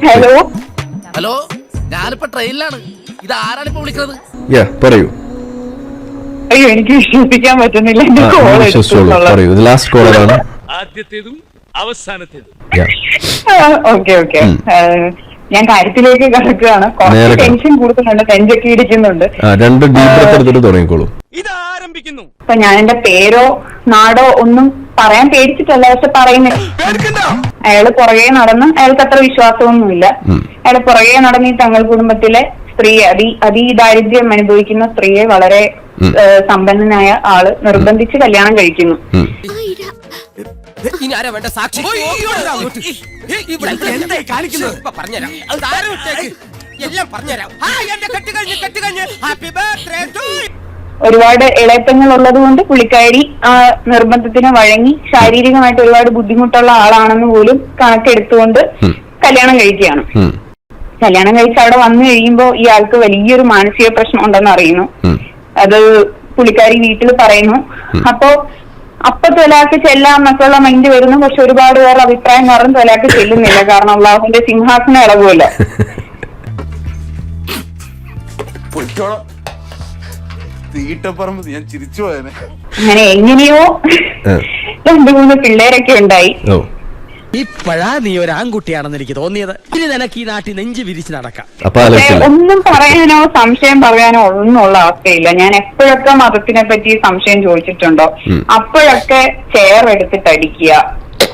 Hello hello, ഞാനിപ്പോ ട്രെയിനിലാണ്. ഇത് ആരാണ് ഇപ്പൊ വിളിക്കുന്നത്? പറയൂ. അയ്യോ, എനിക്ക് വിശ്വസിക്കാൻ പറ്റുന്നില്ല. എന്റെ പറയൂ. ലാസ്റ്റ് കോളറാണ്. ആദ്യത്തേതും അവസാനത്തേതും. Okay okay. ഞാൻ കാര്യത്തിലേക്ക് കടക്കുകയാണ്. കുറച്ച് ടെൻഷൻ കൂടുതലുണ്ട്, നെഞ്ചൊക്കെ ഇടിക്കുന്നുണ്ട്. രണ്ട് ഡീപ് ബ്രെത്ത് എടുത്തിട്ട് തുടങ്ങിക്കോളൂ. ഇത് ആരംഭിക്കുന്നു. അപ്പൊ ഞാൻ എന്റെ പേരോ നാടോ ഒന്നും പറയാൻ പേടിച്ചിട്ടല്ല, പക്ഷെ പറയുന്നില്ല. അയാള് പുറകെ നടന്ന്, അയാൾക്ക് അത്ര വിശ്വാസമൊന്നുമില്ല. അയാള് പുറകെ നടന്ന് ഈ തങ്ങൾ കുടുംബത്തിലെ സ്ത്രീയെ, അതിദാരിദ്ര്യം അനുഭവിക്കുന്ന സ്ത്രീയെ വളരെ സമ്പന്നനായ ആള് നിർബന്ധിച്ച് കല്യാണം കഴിക്കുന്നു. ഇനി ആരാ വേണ്ട സാക്ഷി? എല്ലാം പറഞ്ഞുതരാം. ഒരുപാട് ഇളയത്തങ്ങൾ ഉള്ളത് കൊണ്ട് പുള്ളിക്കാരി ആ നിർബന്ധത്തിന് വഴങ്ങി ശാരീരികമായിട്ട് ഒരുപാട് ബുദ്ധിമുട്ടുള്ള ആളാണെന്ന് പോലും കണക്കെടുത്തുകൊണ്ട് കല്യാണം കഴിക്കുകയാണ്. കല്യാണം കഴിച്ച് അവിടെ വന്നു കഴിയുമ്പോ ഈ ആൾക്ക് വലിയൊരു മാനസിക പ്രശ്നം ഉണ്ടെന്ന് അറിയുന്നു. അത് പുള്ളിക്കാരി വീട്ടിൽ പറയുന്നു. അപ്പൊ തൊലാക്ക് ചെല്ലാം എന്നൊക്കെയുള്ള മൈൻഡ് വരുന്നു. പക്ഷെ ഒരുപാട് പേർ അഭിപ്രായം കാരണം തൊലാക്ക് ചെല്ലുന്നില്ല. കാരണം അള്ളാഹുവിന്റെ സിംഹാസനം ഇളകുമല്ലോ. ഞാൻ ചിരിച്ചു പോയനെ. അങ്ങനെ എങ്ങനെയോ 2-3 പിള്ളേരൊക്കെ ഉണ്ടായി. ഇപ്പഴാ നീ ഒരു ആൺകുട്ടിയാണെന്ന് എനിക്ക് തോന്നിയത്. ഇനി നിനക്ക് ഈ നാട്ടിൽ നെഞ്ച് വിരിച്ച് നടക്കാം. ഒന്നും പറയാനോ സംശയം പറയാനോ ഒന്നുള്ള അവസ്ഥയില്ല. ഞാൻ എപ്പോഴൊക്കെ മതത്തിനെ പറ്റി സംശയം ചോദിച്ചിട്ടുണ്ടോ അപ്പോഴൊക്കെ ചെയർ എടുത്തിട്ട് അടിക്കുക,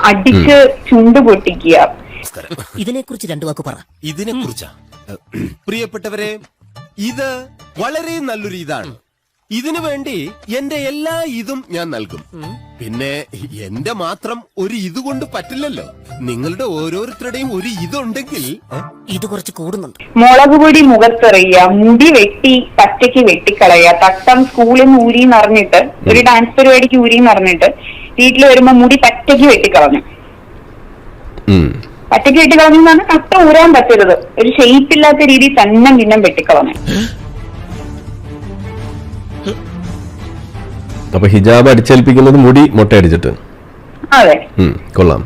അടിച്ച് ചുണ്ട് പൊട്ടിക്കുക. ഇതിനെ കുറിച്ച് 2 വാക്ക് പറ. ഇതിനെ കുറിച്ചാ പ്രിയപ്പെട്ടവരെ, ഇത് വളരെ നല്ലൊരു ഇതാണ്. ഇതിനു വേണ്ടി എന്റെ എല്ലാ ഇതും ഞാൻ നൽകും. പിന്നെ എന്റെ മാത്രം ഒരു ഇത് കൊണ്ട് പറ്റില്ലല്ലോ. നിങ്ങളുടെ ഓരോരുത്തരുടെയും ഒരു ഇതുണ്ടെങ്കിൽ ഇത് കുറച്ച് കൂടുന്നുണ്ട്. മുളക് പൊടി മുഖത്തെറിയുക, മുടി വെട്ടി പച്ചയ്ക്ക് വെട്ടിക്കളയുക, തട്ടം സ്കൂളിൽ നിന്ന് ഊരിന്ന് അറിഞ്ഞിട്ട്, ഒരു ഡാൻസ് പരിപാടിക്ക് ഊരിന്ന് അറിഞ്ഞിട്ട് വീട്ടിൽ വരുമ്പോ മുടി പച്ചയ്ക്ക് വെട്ടിക്കളഞ്ഞു. പച്ചയ്ക്ക് വെട്ടിക്കളഞ്ഞു എന്ന് പറഞ്ഞാൽ കട്ട ഊരാൻ പറ്റരുത്, ഒരു ഷെയ്പ്പില്ലാത്ത രീതിയിൽ തന്നെ പിന്നെ വെട്ടിക്കളഞ്ഞു. അപ്പൊ ഹിജാബ് അടിച്ചേൽപ്പിക്കുന്നത് മുടി മൊട്ടയടിച്ചിട്ട്. അതെ, കൊള്ളാം.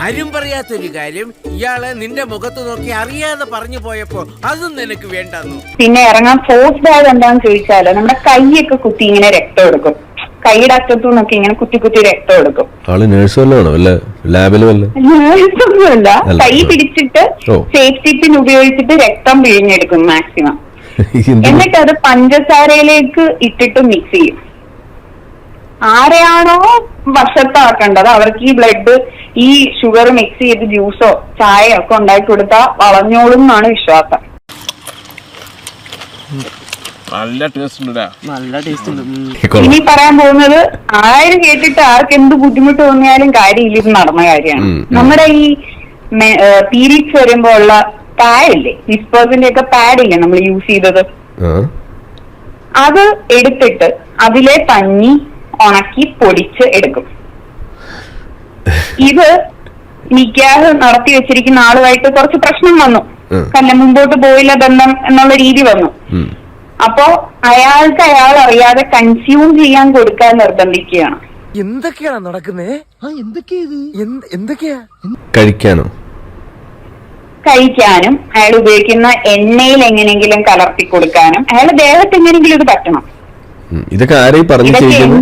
ആരും പറയാത്തൊരു കാര്യം ഇയാളെ നിന്റെ മുഖത്ത് നോക്കി അറിയാതെ പറഞ്ഞു പോയപ്പോ അതും നിനക്ക് വേണ്ടെന്നു. പിന്നെ ഇറങ്ങാൻ ഫോഴ്സ്ഡ് ആയത് എന്താന്ന് ചോദിച്ചാല് നമ്മുടെ കൈയൊക്കെ കുത്തി ഇങ്ങനെ രക്തം എടുക്കും. കൈയുടെ അറ്റത്തുനിന്നൊക്കെ ഇങ്ങനെ കുത്തി കുത്തി രക്തം എടുക്കും. ആള് നേഴ്സ് വല്ലതാണോ? വല്ല ലാബില് വല്ല? നേഴ്സൊന്നുമല്ല, കൈ പിടിച്ചിട്ട് സേഫ്റ്റി പിൻ ഉപയോഗിച്ചിട്ട് രക്തം പിഴിഞ്ഞെടുക്കും മാക്സിമം. എന്നിട്ട് അത് പഞ്ചസാരയിലേക്ക് ഇട്ടിട്ട് മിക്സ് ചെയ്യും. ആരെയാണോ വശത്താക്കേണ്ടത് അവർക്ക് ഈ ബ്ലഡ്, ഈ ഷുഗർ മിക്സ് ചെയ്ത് ജ്യൂസോ ചായയോ ഒക്കെ ഉണ്ടാക്കി കൊടുത്താൽ വളഞ്ഞോളും എന്നാണ് വിശ്വാസം. നല്ല ടേസ്റ്റ് ഉണ്ട്. ഇനി പറയാൻ പോകുന്നത്, ആരും കേട്ടിട്ട് ആർക്ക് എന്ത് ബുദ്ധിമുട്ട് തോന്നിയാലും കാര്യമില്ല, ഇത് നടന്ന കാര്യമാണ്. നമ്മുടെ ഈ പീരീഡ്സ് വരുമ്പോ ഉള്ള പാഡില്ലേ, വിസ്പേഴ്സിന്റെ ഒക്കെ പാഡില്ലേ നമ്മൾ യൂസ് ചെയ്തത്, അത് എടുത്തിട്ട് അതിലെ പഞ്ഞി ഉണക്കി പൊടിച്ച് എടുക്കും. ഇത് നിക്കാഹ് നടത്തി വെച്ചിരിക്കുന്ന ആളുമായിട്ട് കുറച്ച് പ്രശ്നം വന്നു. മുമ്പോട്ട് പോയില്ല ബന്ധം എന്നുള്ള രീതി വന്നു. അപ്പോ അയാൾക്ക് അയാൾ അറിയാതെ കൺസ്യൂം ചെയ്യാൻ കൊടുക്കാൻ നിർബന്ധിക്കുകയാണ്. എന്തൊക്കെയാണ് നടക്കുന്നേ? എന്തൊക്കെയാ? കഴിക്കാനും അയാൾ ഉപയോഗിക്കുന്ന എണ്ണയിൽ എങ്ങനെയെങ്കിലും കലർത്തി കൊടുക്കാനും അയാളുടെ ദേഹത്ത് എങ്ങനെയെങ്കിലും ഇത് പറ്റണം. ഇതൊക്കെ ആരെയും പറഞ്ഞു ചെയ്യുന്നു?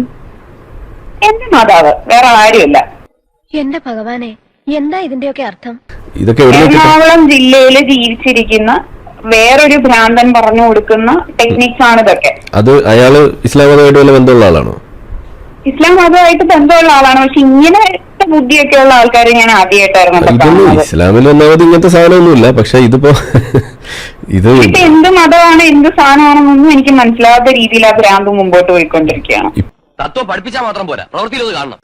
എന്റെ മാതാവ്, വേറെ ആരുമില്ല. എന്റെ ഭഗവാനെ, എന്താ ഇതിന്റെയൊക്കെ അർത്ഥം? എറണാകുളം ജില്ലയിൽ ജീവിച്ചിരിക്കുന്ന വേറൊരു ഭ്രാന്തൻ പറഞ്ഞു കൊടുക്കുന്ന ടെക്നിക്സ് ആണ് ഇതൊക്കെ. അത് അയാള് ഇസ്ലാം മതമായിട്ട് വല്ല ബന്ധമുള്ള ആളാണോ? ഇസ്ലാം മതമായിട്ട് ബന്ധമുള്ള ആളാണ്, പക്ഷെ ഇങ്ങനത്തെ ബുദ്ധിയൊക്കെ ഉള്ള ആൾക്കാരെ ഞാൻ ആദ്യമായിട്ടായിരുന്നു. ഇസ്ലാമിൽ ഒന്നാമത് ഇങ്ങനത്തെ സാധനമൊന്നുമില്ല. പക്ഷെ ഇതിപ്പോ ഇത് എന്ത് മതമാണ് എന്ത് സാധനമാണെന്നൊന്നും എനിക്ക് മനസ്സിലാവാത്ത രീതിയിൽ ആ ഭ്രാന്ത് മുമ്പോട്ട് പോയിക്കൊണ്ടിരിക്കുകയാണ്. തത്വം പഠിപ്പിച്ചാൽ മാത്രം പോരാ, പ്രവൃത്തിയിൽ കാണണം.